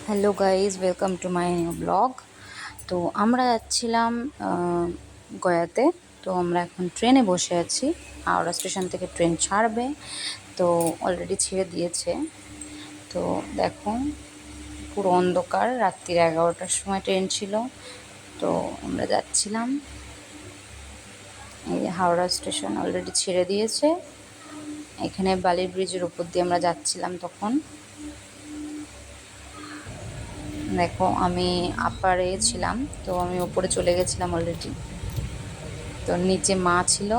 Hello guys, welcome to my new blog. তো আমরা যাচ্ছিলাম গয়াতে। তো আমরা এখন ট্রেনে বসে আছি। হাওড়া স্টেশন থেকে ট্রেন ছাড়বে, তো অলরেডি ছেড়ে দিয়েছে। তো দেখো, পুরো অন্ধকার, রাত্রির 11টার সময় ট্রেন ছিল। তো আমরা যাচ্ছিলাম, এই হাওড়া স্টেশন অলরেডি ছেড়ে দিয়েছে। এখানে বালির ব্রিজের উপর দিয়ে আমরা যাচ্ছিলাম তখন। দেখো, আমি আপারে ছিলাম, তো আমি ওপরে চলে গেছিলাম অলরেডি। তো নিচে মা ছিল,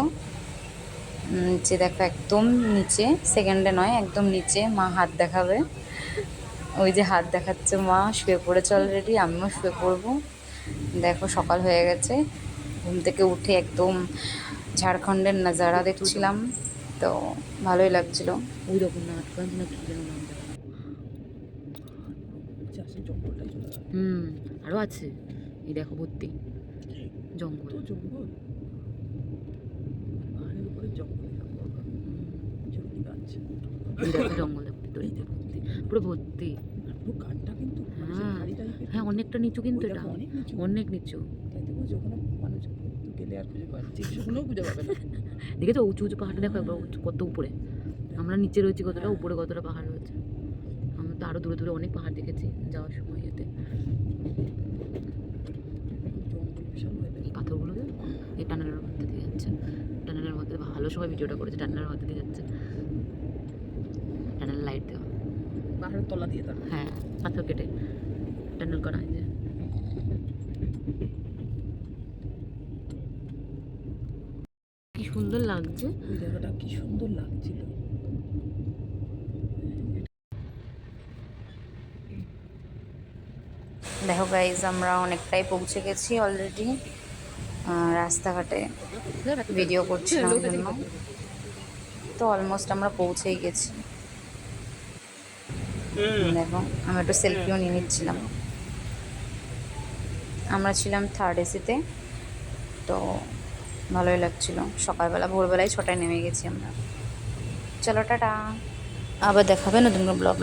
নিচে দেখো, একদম নিচে, সেকেন্ডে নয়, একদম নিচে মা হাত দেখাবে। ওই যে হাত দেখাচ্ছে মা, শুয়ে পড়েছে অলরেডি, আমিও শুয়ে পড়বো। দেখো, সকাল হয়ে গেছে। ঘুম থেকে উঠে একদম ঝাড়খণ্ডের নাজারা দেখছিলাম, তো ভালোই লাগছিল। ওই রকম না আটকান না কি যেন নাম আরো আছে। এই দেখো ভর্তি জঙ্গল, জঙ্গল পাহাড়ের উপরে জঙ্গল, জঙ্গলি গাছ, দেখো জঙ্গল, দেখো পুরো ভর্তি। পুরো কানটা কিন্তু হ্যাঁ অনেকটা নিচু, কিন্তু এটা অনেক নিচু। যখন মানুষ গেলে আর খুঁজে পায়, সেগুলোও খুঁজে পাবে না। দেখেছো উঁচু উঁচু পাহাড়টা, দেখো একবার কত উপরে। আমরা নিচে রয়েছি কতটা, উপরে কতটা পাহাড় রয়েছে। আমরা তো আরো দূরে দূরে অনেক পাহাড় দেখেছি যাওয়ার সময়। এতে এই পাথরগুলো এই টানেলের মধ্যে দিয়ে যাচ্ছে, টানেলের মধ্যে ভালো সময় ভিডিওটা করেছে, টানেলের মধ্যে দিয়ে যাচ্ছে, টানেল লাইট দেওয়া, পাহাড়ের তলা দিয়ে, হ্যাঁ পাথর কেটে টানেল করা হয়। যে কি সুন্দর লাগছে, ওই জায়গাটা কি সুন্দর লাগছিল। দেখো গাইজ, আমরা অনেকটাই পৌঁছে গেছি অলরেডি। রাস্তাঘাটে ভিডিও করছিলাম জন্য, তো অলমোস্ট আমরা পৌঁছেই গেছি। দেখো, আমি একটু সেলফিও নিয়ে নিচ্ছিলাম। আমরা ছিলাম থার্ড এসিতে, তো ভালোই লাগছিল। সকালবেলা ভোরবেলায় 6টায় নেমে গেছি আমরা। চলো টাটা, আবার দেখাবে নতুন ব্লগ।